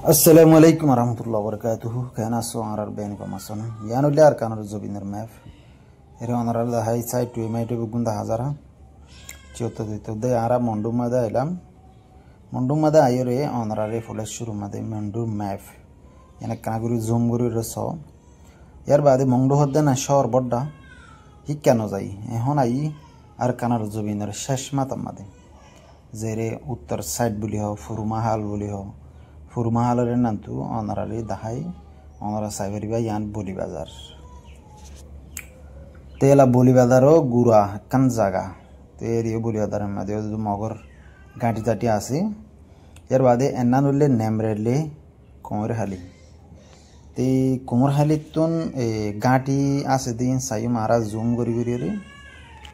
Assalamualaikum warahmatullahi wabarakatuh. Kena so arar ben ko mason. Yano liar kanor zobiner map. Ere onarar da high side to mai to bugunda hazara. Chota to de ara mondumada elam. Mondumada ayore onarare full shuru made mondu map. Yana kanaguru zoom guru reso. Yar bade mongdo hodda na shor bodda. Hikkano jai. Ehon ai ar kanor zobiner shashma tamade. Zere uttar side buli ho furmahal buli ho. Furmahaler nantu onarali dahai onara saiberiba yan boli bazar tela boli bazaro gura kan jaga teri boli bazar made mogor gaati jati ase yer bade ennanulle nemrele komorhali te komorhalitun gaati ase din sai mara zoom gori gori re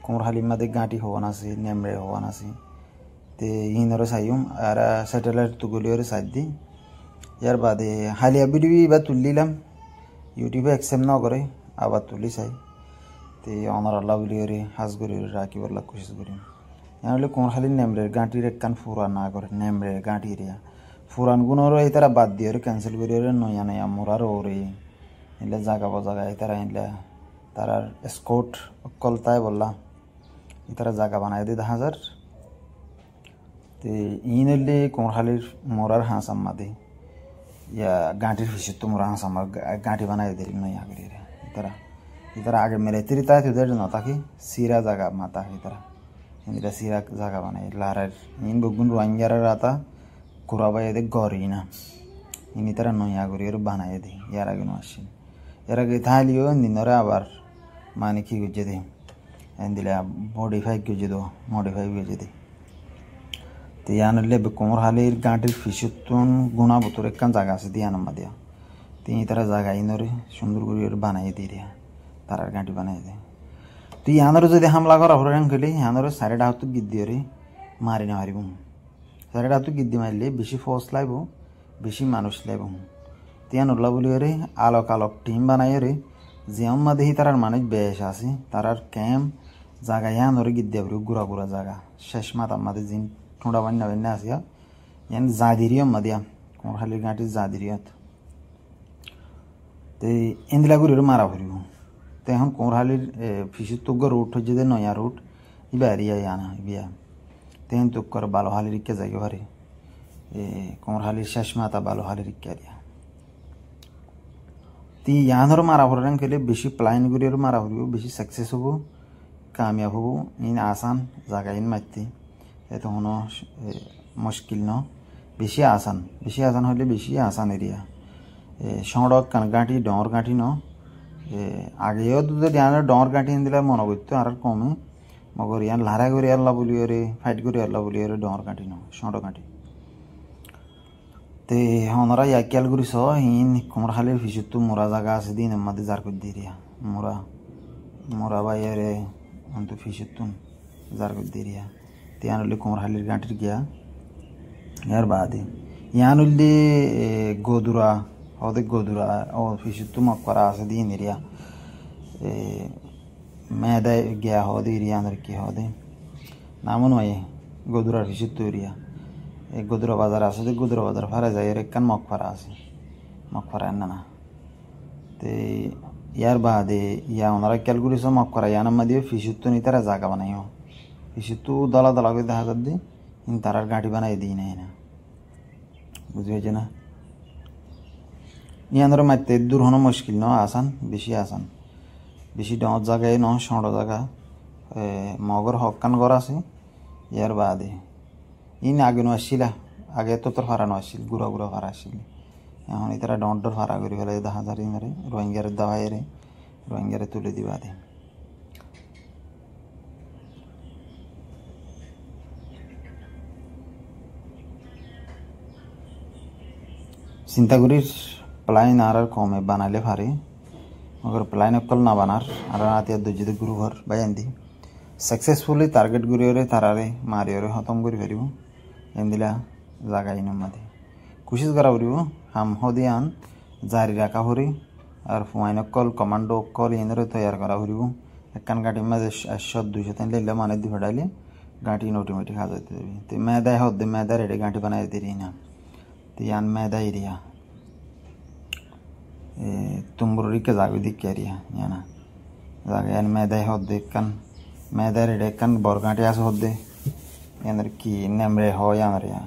komorhali made gaati hona ase nemre hona ase te inoro sayum ara satellite tu goliore saddi यार बादे हालिया video भी बात तुल्लीलम YouTube accept ना करे आवाज तुल्ली साई ते honour अल्लाह video रे हास गरी राखी वाला कोशिश करी यहाँ ले कौन हाली नेमरे गांटी रे कन फुरा ना करे नेमरे गांटी रे फुरान गुनो रे इतरा बात दियो रे कैंसिल करी रे नया नया मुरार हो रे इले जागा बजागा इतरा इले तारा स्कोट कलता है बोला इतरा जागा बनाए दे 10,000 ते इनले कौन हाली मुरार हाँ सम्मादे या गांटी फिश तुम रहा समर गांटी बनाए दे नहीं आ गई रे इधर आगे मेरे तिरता है उधर न ताकि सीरा जगह माता है इधर सीरा जगह बनाए लारा इन बगुन रोंगर रहता कुराबा ये दे गौरी ना इन इधर नहीं आ गई रे बनाए दे यार आगे नौशिन यार आगे था लियो निन्नरा आबार माने की गुज्जे दे इंदिला मॉडिफाई गुज्जे दो मॉडिफाई गुज्जे दे यानले बेकोमर हालेर गांटिर फिशुतुन गुना बुतुरे कान जागा से दियान मदिया तीन तरह जागा इनरे सुंदर गुरियर बनाए दिरिया तारार गांटी बनाए दे तो यानरो जदि हमला करा हरन गले यानरो सारे डातु गिद्दिरे मारि ना हारिबु सारे डातु गिद्दि मारले बेशी फोर्स लाइबो बेशी मानुष लाइबो तियान उल्ला बुलिरे आलोक आलोक टीम बनाए रे जियम मदे ही तारार मानुष बेश आसी तारार कैम जागा यानरो गिद्दिबरु गुरा गुरा जागा शशमा तमदे जिन थोड़ा बन्ना बन्ना आसिया यानी जादिरिया मदिया कौन खाली गांटी जादिरियात ते इंदिला गुरिर मारा भरियो ते हम कौन खाली फिश तुग रूट जदे नया रूट इबारिया याना बिया ते हम तुग कर बालो खाली रिक्के जागे भरे कौन खाली शशमाता बालो खाली रिक्के दिया ती यानर मारा भरन के लिए बेशी प्लान गुरिर मारा भरियो बेशी सक्सेस हो कामयाब हो इन आसान जागा इन मत्ती ये तो होना मुश्किल ना बेशी आसान होले बेशी आसान एरिया शॉर्ट कन गांटी डॉर गांटी ना आगे यो तो ध्यान डॉर गांटी इंदिला मनो गुत्तो आर कमे मगर यान लारा गुरी अल्लाह बोलियो रे फाइट गुरी अल्लाह बोलियो रे डॉर गांटी ना शॉर्ट गांटी ते होनरा या केल गुरी सो इन कुमर हाले फिशुतु मुरा जागा से दिन मदे जार को दिरिया मुरा बाय रे अंतु फिशुतु जार को दिरिया त्यानुल्ले कुमर हाली गांटी गया यार बादे यानुल्ले गोदुरा और फिश तुम अक्वरा से दिन एरिया मैदा गया हो दे एरिया अंदर की हो दे नामन वही गोदुरा फिश तो एरिया एक गोदुरा बाजार आसे दे गोदुरा बाजार फरा जाए रे कन मक्फरा ना ते यार बादे या उनरा कैलकुलेशन से मक्फरा याना मदियो फिश तो नहीं तरह जागा बनाई हो फिशतु दला दला के दहा दे इन तारार गांटी बनाए दी नहीं ना बुझे जना ये अंदर मत दूर होना मुश्किल ना आसान बेशी डांस जगह ना शॉर्ट जगह मगर हक्कन गरा से यार बादे इन आगे नो आशिला आगे तो फारा नो आशिल गुरा फारा आशिल यहाँ इतना डांट फारा करी वाला 10,000 इन रे रोइंगर दवाई रे रोइंगर तुले दी बादे चिंतागुरी प्लाइन आर कमे बनाले फारे मगर प्लाइन अक्कल ना बनार आर आते दुजिद गुरु घर बायंदी सक्सेसफुली टारगेट गुरियोरे तारारे मारियोरे खत्म करि परिबो एंदिला जागा इन मदे कोशिश करा परिबो हम होदियान जारी राखा हरि आर फुआइन अक्कल कमांडो अक्कल इनरे तैयार करा परिबो एकन गाटी मदे 100 200 तन ले माने दि फडाले गाटी ऑटोमेटिक आ जाते ते मैदा होदे मैदा रेडी गाटी बनाए देरी ना Tiyan meda iria tumburu ke zagu dikkeria yana zaga yan meda hodde kan meda rede kan borgati as hodde yanar ki nemre ho yanria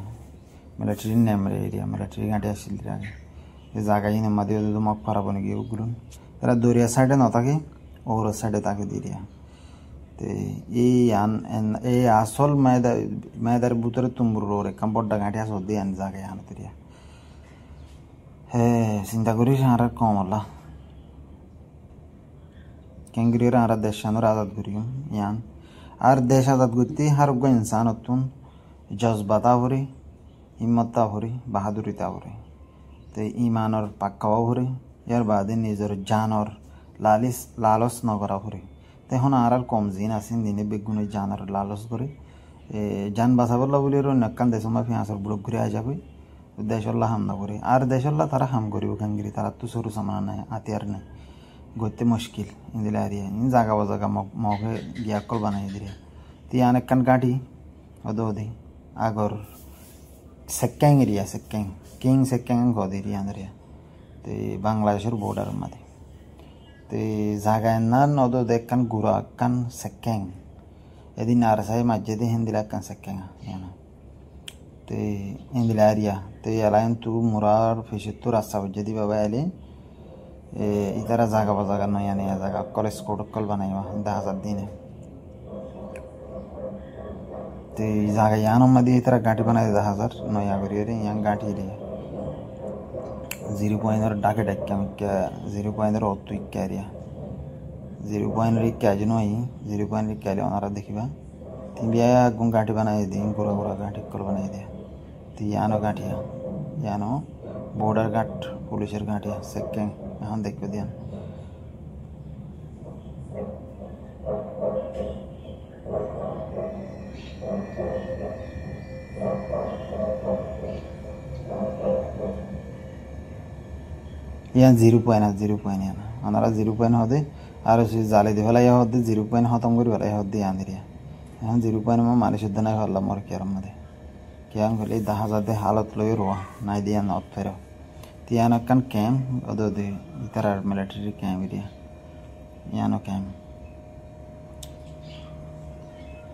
military nemre area military gati asilira zaga ine made do mak paraboni gi ugulun era doria side na take or side take diria te e yan en e asol meda butere tumburu re kan bodda gati as hodde yan zaga yan diria চিন্তা করি আর কম হলা কেঙ্গির আর দেশানোর আজাদ করি ইয়ান আর দেশ আজাদ করতে হার ইনসান হতুন জজবাতা ভরি হিম্মতা ভরি বাহাদুরিতা ভরি তো ইমানর পাক্কাও ভরি ইয়ার বাদে নিজের জানর লালস নগরা ভরি তো এখন আর কম জিন আছেন দিনে বেগুনে জানর লালস করে জান বাঁচাবলা বলে নক্কান দেশ মাফি আসর ব্লক ঘুরে আ যাবে দেশল্লা হাম না করে আর দেশল্লা তারা হাম করিব কাঙ্গিরি তারা তো সরু সামান নাই আতিয়ার নাই গতে মুশকিল ইন্দিলা আরিয়া ইন জাগা বাজাগা মগে গিয়াকল বানাই দিরে তিয়ান একখান গাঁটি ওদে আগর সেক্যাং এরিয়া সেক্যাং কিং সেক্যাং গদ এরিয়া আন্দরিয়া তে বাংলাদেশের বর্ডার মাঝে তে জাগা নান ওদে একখান গুড়া একখান সেক্যাং এদিন আর সাই মাঝে দিয়ে হিন্দিলা একখান সেক্যাং Iyana te indila area te alain tu murar fishitu rasta jadi baba ale itara jaga bazaga no yani jaga college protocol banaiwa 10000 dine te jaga yano madi itara gati banai 10000 no ya gori yang gati ri 0.0 dake dakkam ke 0.0 ottu ikkaria 0.1 kya jino ai 0.1 kya le onara dekhiba tinbiya gun gati banai din gura gura gati kol banai de यानो गाँठिया यानो border गाँठ Pulitzer गाँठिया second यहाँ देखो दिया यहाँ 0.0 याना अनारा 0.0 होते are उसी जाले दे वाला यह होते 0.0 खत्म करी वाला यह होते यहाँ दिया यहाँ 0.0 में मालिश उधर नहीं वाला मोर क्या रम दे क्या गले 10000 दे हालत लोई रोआ नाइ दिया नॉट फेरो तियानो कन कैम ओदो दे इतर मिलिट्री कैम एरिया यानो कैम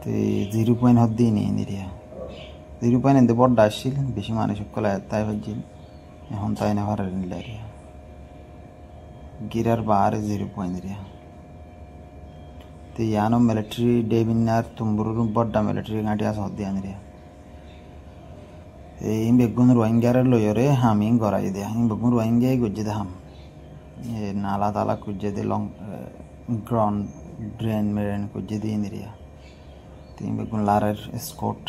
ते 0.0 हद्दी नहीं एरिया 0.0 इंदे बड़ डाशिल बेशी माने शकला ताई बजिल এখন তাই না ভারে নিলারিয়া गिरर बाहर 0.0 एरिया ते यानो मिलिट्री डेबिनार तुम्बुरु बड्डा मिलिट्री गांटिया हद्दी area in begun rohingya lo yore hamin gorai dia in begun rohingya gujjede ham nala tala kujjede long ground drain meren kujjede indiria tin begun larer escort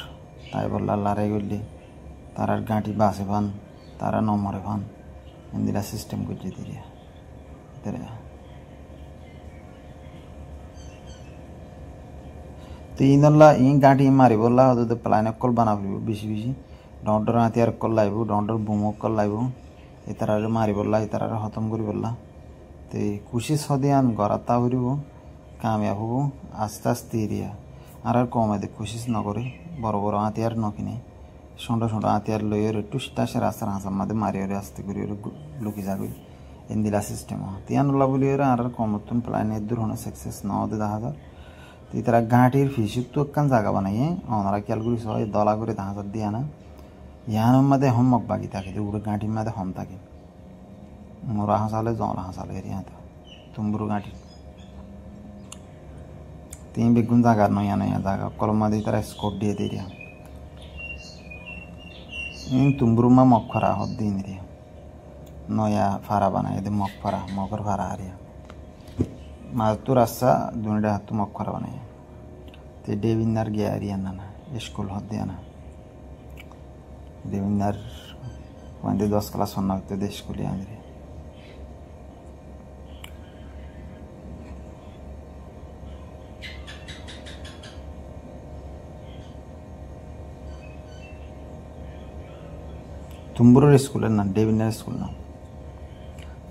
tai bolla lare gulli tarar gaati base ban tara nomore ban indira system kujjede dia tere tinalla in gaati mari bolla odu plan kol banabu bishi doctor हथियार कल लाइबू doctor बुमो कल लाइबू इतरार मारी बोला इतरार खत्म करी बोला ते कोशिश हदियान गराता हरिबो कामयाब हबो आस्ते आस्ते एरिया আর কম দে কোশিশ না করে বড় বড় হাতিয়ার ন কিনে ছোট ছোট হাতিয়ার লইয়ে টুসটাসে রাস্তার হাসার মধ্যে মারিয়ে আসতে করি লুকি যাবে ইন্দিলা সিস্টেম তিয়ান লাবলিয়ে আর কমতুন প্ল্যান দূর হনে সাকসেস না হতে দেখা যায় ইতরা গাঁটির ফিসুক তো কান জায়গা বানাইয়ে ওনারা ক্যালকুলেট হয় দলা করে 10000 দিয়া না यानो मधे हम मग बागी ताकि उड़ गांठी मधे हम ताकि मोरा हसाले जोला हसाले एरिया था तुम्बुरु गांठी तीन बेगुन जागा नो याना या जागा कलम मधे तरह scope they area in Tumburu मा मग फरा हो दिन एरिया नो या फारा बना ये मग फरा मगर फारा एरिया मातु रास्ता दुनिया हाथ मग फरा बना ते डेविनर गया एरिया ना स्कूल हो दिया ना Devinar quando 10 classe on nagte de skuli andre Tumburu school na Devinar school na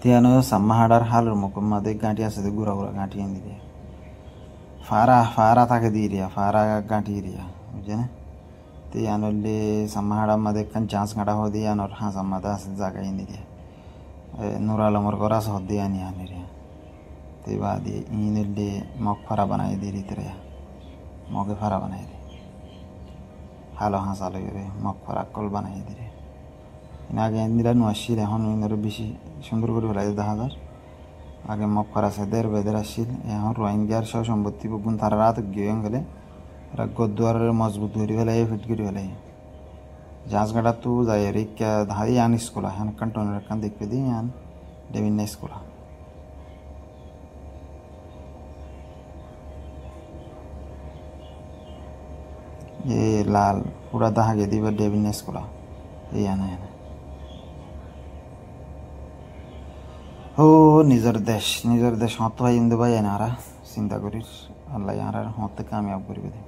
tiano samahadar halur mukumma de ganti asade gura gura ganti indire fara take diria fara ganti iria ujene ते यानोले समाहाडामध्ये kan chance ngada hodi yanor ha samada as jaga ini dia nurala mor goras hodi yani aniria te badi inille mok fara banai diri tere moge fara banai de halo ha salo yore mok fara kol banai dire inage indira no ashile hon inor bishi sundur kore holai 10000 আগে mock করা সেদের বেদের আসিল এখন রোহিঙ্গার সব সম্পত্তি বুকুন তারা রাত গিয়ে গেলে এরা গদ্দুয়ারের মজবুত ধরি ফেলাই ফিট করে ফেলাই জাহাজ গাড়া তু যাই রিক্কা ধাই আন স্কুলা হ্যান কন্ট্রোলের কান দেখবে দিই আন ডেভিন স্কুলা এ লাল পুরা দাহাগে দিবে ডেভিন স্কুলা এই আনা ও নিজের দেশ হত ভাই ইন্দু ভাই এনারা চিন্তা করিস আল্লাহ ইয়ার হতে কামিয়াব করবে দে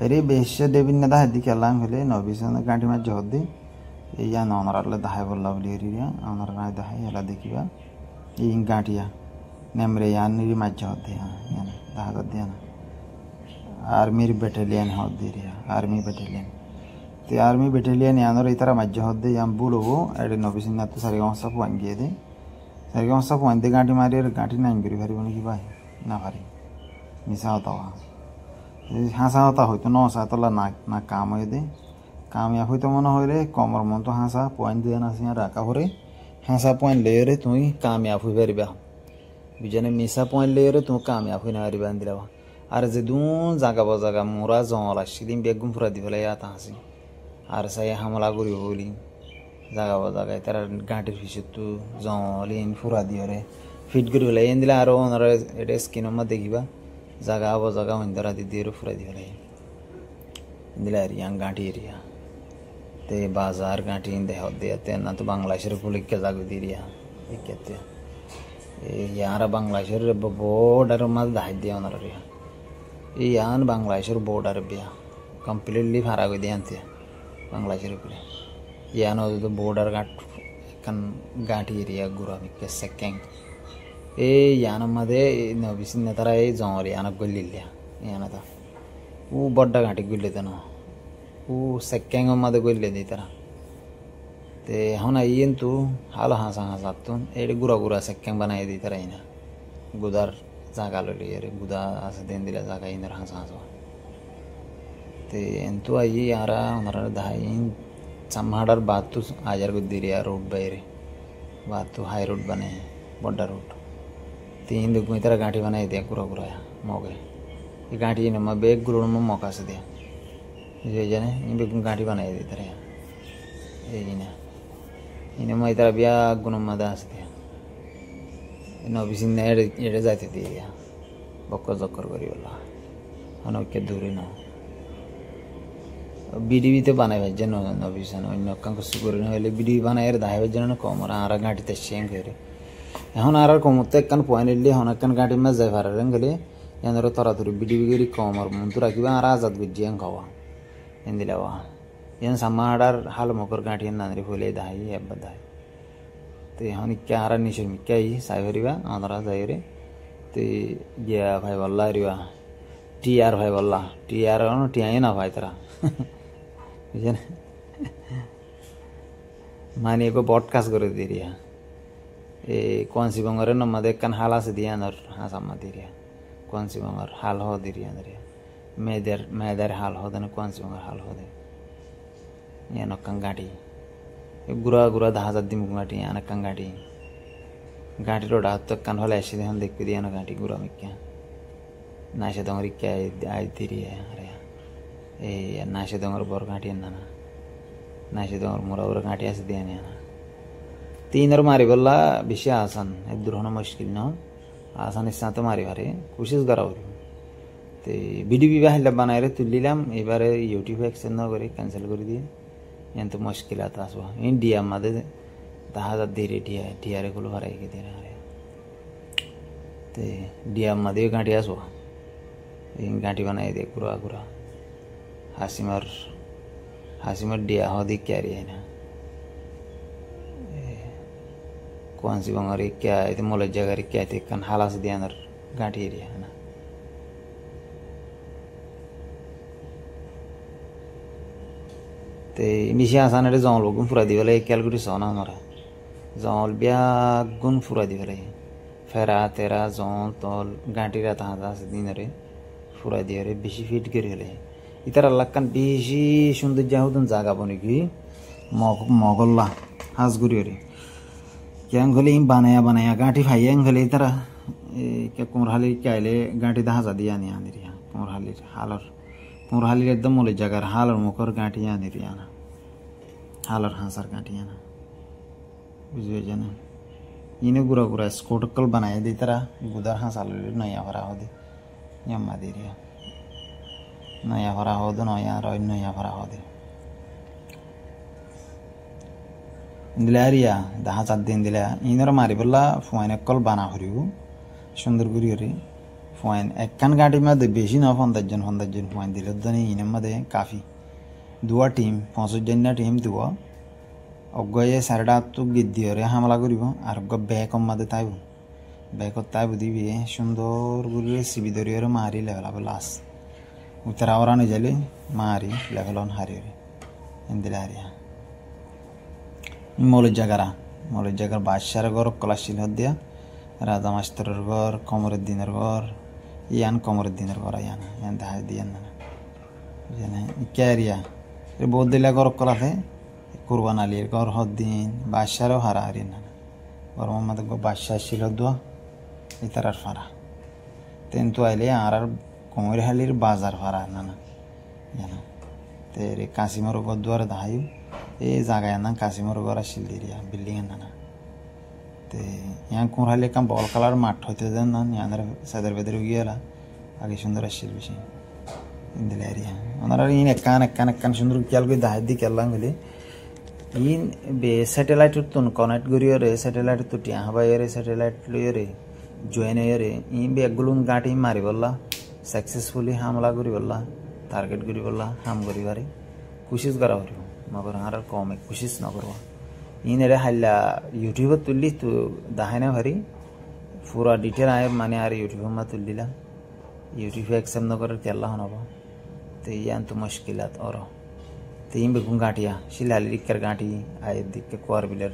এরে বেশে দেবিন না দাহাই দিকে আল্লাহ হলে নবিসন গাঁটি মাঝ হদ্দি এই আন অনার আল্লাহ দাহাই বললা বলি এরিয়া অনার নাই দাহাই এলা দেখিবা এই গাঁটিয়া নেমরে ইয়ান নিরি মাঝ হদ্দি ইয়ান দাহা হদ্দি না আর্মির ব্যাটালিয়ন হদ্দি রিয়া আর্মি ব্যাটালিয়ন তে আর্মি ব্যাটালিয়ন ইয়ানোর ইতারা মাঝ হদ্দি ইয়াম বুলবো এরে নবিসন না তো সারি গমসা পুয়াঙ্গিয়ে দে সারি গমসা পুয়ান্দে গাঁটি মারি আর গাঁটি নাই করি পারিবনি কি ভাই না পারি মিশা হতা হাসা হতা হয়তো নসা তোলা না কাম হয়ে দে কামিয়া হয়তো মনে হয় রে কমর মন তো হাসা পয়েন্ট দিয়ে না সিয়া রাখা হরে হাসা পয়েন্ট লে রে তুই কামিয়াব হয়ে পারিবা বিজনে মিশা পয়েন্ট লে রে তুই কামিয়াব হয়ে না পারিবা দিলাবা আর যে দু জাগা মোরা জল আসছিলিম বেগুম ফুরা দি ফেলাই আতা হাসি আর সাই হামলা করি বলি জাগায় তার গাঁটির পিছত তো জল ইন ফুরা দিয়ে রে ফিট করে ফেলাই এন দিলে আরো ওনারা এটা স্কিনের মধ্যে দেখিবা জাগা হইন্দরা দি দিয়ে ফুরা দি ফেলাই দিলে আর ইয়াং গাঁটি এরিয়া ते बाजार गांठी इंदे होते आते ना तो बांग्लादेश पुलिस के जागो दी रिया ये कहते हैं यार बांग्लादेश बॉर्डर मत दाह दिया उन्होंने रिया ये यान बांग्लादेश बॉर्डर बिया कंप्लीटली फारा को दिया अंते बांग्लादेश पुरे यान तो बॉर्डर गांठी एरिया गुरा में के सेकेंड ये यान मधे नबिसिन नेतारा ये जाऊँ यान गोली लिया यान था वो बड़ा गांठी गोली था ना वो सेकेंड मधे गोली दी तरह ते हम ना ये तो हाल हाँसा तो ये गुरा सेकेंड बनाए दी तरह इन्हें गुदार जागा लो लिये रे गुदा आसे दिन दिला जागा इन्हें हाँसा ते तो आई यारा उन्होंने दाई समाडर बात तो आजार को दी रिया रोड बाहरे बात तो हाई रोड बने बड़ा रोड तीन दुख में तरह गांठी बनाई दिया गुरा मौके ये गांठी ने मैं बेग गुरु में मौका से दिया ये जाने इन बेगुन गांठी बनाई दी तरह ये इन्हें मैं इधर बिया गुनम मदास दिया नबिसिन ने ये जाते दिया बक्का जक्कर करी वाला हनो के दूरी ना बीडी तो बनाए भेजे नबिसन अन्य कंक सुगरी ना वाले बीडी बनाए रे दाहे भेजे ना कमरा आरा गांठी ते शेंग करे এখন আর কমতে কান পয়েন্ট এলি হন কান গাড়ি মে যাই পারে গেলে এনর তরাতুরি বিডি বিগরি কমর মন্তু রাখিবা আর আজাদ গুজিয়াং খাওয়া ಎಂದಿಲ್ಲವಾ ಏನು ಸಮ್ಮಾಡಾರ್ ಹಾಲು ಮೊಕರ್ ಗಾಂಠಿ ಅಂದ್ರೆ ಹೊಲೆ ದಾಯಿ ಹೆಬ್ಬ ದಾಯಿ ते हनिक्या आरा निशर मिक्या ही सायरिवा आंध्रा जायरे ते गया भाई वल्ला रिवा टीआर भाई वल्ला टीआर नो टीआई ना भाई तरा बुझे माने को पॉडकास्ट कर दे रिया ए कौन सी बंगर न मदे कन हाला से दिया नर हां सम दे रिया कौन सी बंगर हाल हो दे रिया नरे मेदर हाल हो दे कौन सी बंगर हाल हो दे ये न कंगाटी गुरा दहा जात दिमुख गाठी आना कंगाटी गाठी रोड तो कन होला ऐसे हम देख के दिया ना गाठी गुरा में क्या नाशे दोंगरी क्या आई तेरी है अरे ए नाशे दोंगर बोर गाठी ना नाशे दोंगर मोरा और गाठी ऐसे दिया नहीं ना तीन और मारी बोला विषय आसान इधर होना मुश्किल ना आसान इस साथ मारी बारे कोशिश कराओ ते वीडियो भी बाहर बनाए रहे तुल्ली लाम ये बारे यूट्यूब एक्शन ना करे कैंसिल कर दिए ಎಂತ ಮುಷ್ಕಿಲ್ ಆತ ಅಸ್ವಾ ಇಂಡಿಯಾ ಮದೆ ದಹಾದ ದೇರಿ ಟಿಯಾರೆ ಕುಲು ಹರೈ ಕೆ ದೇರ ಹರೈ ते डिया मदे गांठी आसवा इन गांठी बनाए दे गुरा हासिमर डिया हो दी क्या रही है ना कौन सी बंगारी क्या है तो मोले जगह क्या थे कन हाला से दिया अंदर गांठी एरिया है ना ते बेसि आसान এটা জল গুণ ফুরা দি বলে ক্যালকুলেট সনা আমরা জল বিয়া গুণ ফুরা দি বলে ফেরা তেরা জল তল গাঁটিরা তাহাজা আছে দিনরে ফুরা দি রে বেশি ফিট করে হলে ইতার আল্লাহকান বেশি সৌন্দর্য হদন জায়গা বনে কি মগল্লা হাজগুড়ি রে ক্যাং হলে বানায়া বানায়া গাঁটি ফাইয়াং হলে তারা কোমরহালি কাইলে গাঁটি দাহাজা দিয়ে আনি আনি রিয়া কোমরহালির হালর কোমরহালির একদম মলে জায়গার হালর মুখর গাঁটি আনি রিয়া না হালর হাঁসার গাঁটি আনা বুঝবে জানা ইনে গুড়া গুড়া স্কোটকল বানাই দি তারা গুদার হাঁসাল নয়া ভরা হদে ইয়াম্মা দি রিয়া নয়া ভরা হদ নয়া রয় নয়া ভরা হদে দিলে আরিয়া দাহা 4 দিন দিলে ইনর মারি বললা ফোন কল বানা হরিও সুন্দর করি রে ফোন একখান গাড়ির মধ্যে বেশি না 50 জন ফোন দিলে জানি ইনের মধ্যে কাফি দুয়া টিম 50 জন না টিম দুয়া অগয়ে সারডা তো গিদ্দি রে হামলা করিব আর গ ব্যাকম মধ্যে তাইব ব্যাকত তাইব দিবি সুন্দর করে সিবি ধরিয়ে মারি লেভেল আব লাস উত্তর আওরানো যাইলে মারি লেভেল অন হারি রে ইন্দিলা আরিয়া মৌলিক জায়গার বাদশার ঘর কলাশিল দিয়া রাজা মাস্টারের ঘর কমরুদ্দিনের ঘর ইয়ান কমরুদ্দিনের ঘর ইয়ান দেখা দিয়ান না জানে ক্যারিয়া বহুত দিলা ঘর কলাতে কুরবান আলীর ঘর হদ্দিন বাদশারও হারা হারি না ঘর মোহাম্মদ বাদশাহ ছিল দোয়া ইতারার ফারা তেন্তু আইলে আর কমরহালির বাজার ফারা না জানা তে রে কাশিমর ঘর দুয়ার দাহাইও এই জায়গায় না কাশিমর ঘর আসিল দিরিয়া বিল্ডিং না তে ইয়ান কোমরহালি কাম বল কালার মাঠ হইতে দেন না ইয়ানের সাদের বেদরে গিয়েলা আগে সুন্দর আসিল বেশি ইন্দিলা এরিয়া ওনারা ইন একান সুন্দর খেয়াল করে দাহাই দি কেলাম বলে ইন বে স্যাটেলাইট তুন কানেক্ট করিও রে স্যাটেলাইট তুটি হাবাই রে স্যাটেলাইট লইও রে জয়েন রে ইন বে গুলুন গাটি মারি বললা সাকসেসফুলি হামলা করি বললা টার্গেট করি বললা হাম করি বারে কোশিশ করা হরিও মগর আর কমে কোশিশ না করবা ইনরে হাইলা ইউটিউব তুললি তো দাহাই না ভারি পুরা ডিটেল আয় মানে আর ইউটিউব মা তুললিলা ইউটিউব একসেপ্ট না করে কেলা হনাব তো ইয়ান তো মুশকিলাত और तीन बेगुन गाटिया शिलाली रिकर गाटी आए दिख के कुआर बिलर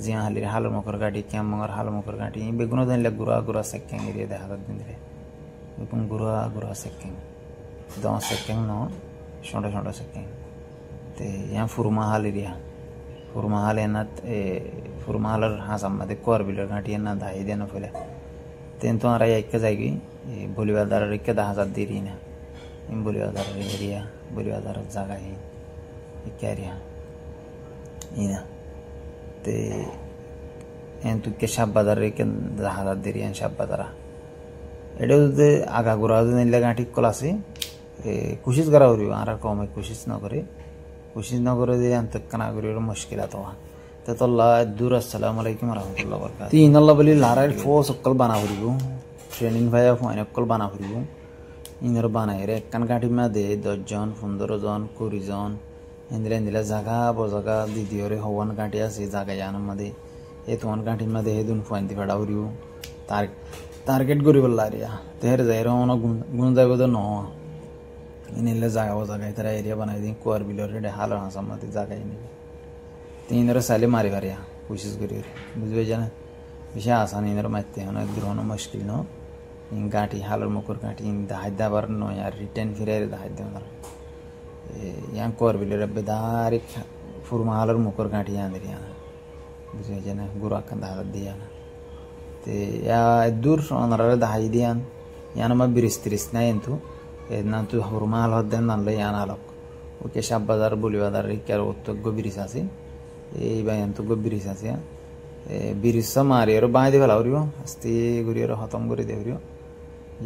जिया हाली हालो मकर गाटी क्या मंगर हालो मकर गाटी बेगुनो दिन ले गुरा सेकेंग एरिया दे हालत दिन रे बेगुन गुरा सेकेंग दो सेकेंग नो छोटा सेकेंग ते यहाँ फुरमा हाल एरिया फुरमा हाल है ना फुरमा हालर हाँ सम्मत कुआर बिलर गाटी है ना दाही देना पहले तेन तो आ रहा है एक जाएगी बोलीवादार रिक्के 10,000 दे रही ना इन बोलीवादार एरिया बोलीवादार जगह है ক্যারিয়া ইনা তে এন্তু কে শাবাদার রেকে জাহাদার দেরিয়ান শাবাদারা এটা যদি আগা গোরা যদি লাগা ঠিক কলাসি কোশিশ করা হরিও আর কমে কোশিশ না করে যে আন্তকানা করির মুশকিলাত হওয়া তে তোল্লা দূর আসসালামু আলাইকুম রাহমাতুল্লাহি ওয়া বারাকাতুহু তিন আল্লাহ বলি লারার ফো সকল বানা হরিও ট্রেনিং ভাইয়া ফাইন সকল বানা হরিও ইনর বানাই রে কান গাটি মা দে 10 জন 15 জন 20 জন इंदिला जागा बजागा दीदी हवन गाठी आसे जागा यानमध्ये हे तुवन गाठीमध्ये हे दोन फोन दिफाडा उरियो टार्गेट करी बोलला एरिया तेर जायरो न गुण जाय बद न इनले जागा बजागा इतर एरिया बनाई दी कोर बिलर रे हाल हासमध्ये जागा इन तीनर साले मारी भारिया कोशिश करी बुझबे जाना विषय आसान इनर माते न द्रोन मुश्किल न इन गाठी हालर मुकर गाठी इन दाहादा बर न यार रिटर्न फिरे दाहादा न यहाँ कोर बिलर बेदारिक फुरमालर मुकर गाठी यहाँ दे रहा बुझे जना गुरा कंधा दिया ना ते या दूर सोनरा दाही दिया यहाँ नमा बिरिस्तिरिस ना इंतु ना तू फुरमाल होते हैं ना ले यहाँ नालक ओके शाब बाजार बोली बाजार क्या रोतो गो बिरिसासी ये बाय इंतु गो बिरिसासी या बिरिसा मारी और बाँधे वाला उरियो अस्ती गुरी और हतम गुरी दे उरियो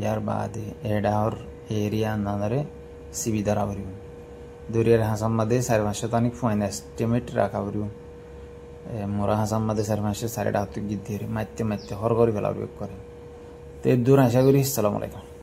यार बाँधे एडा और एरिया नांदरे सीबीदारा उरियो दुरियर हासामध्ये 550 फोन एस्टिमेट राखावरियो मोरा हासामध्ये 550 सारे डातु गिद्दी रे मात्य हर गरी फेलावरियो करे ते दूर आशा करी अस्सलामु आलाइकुम।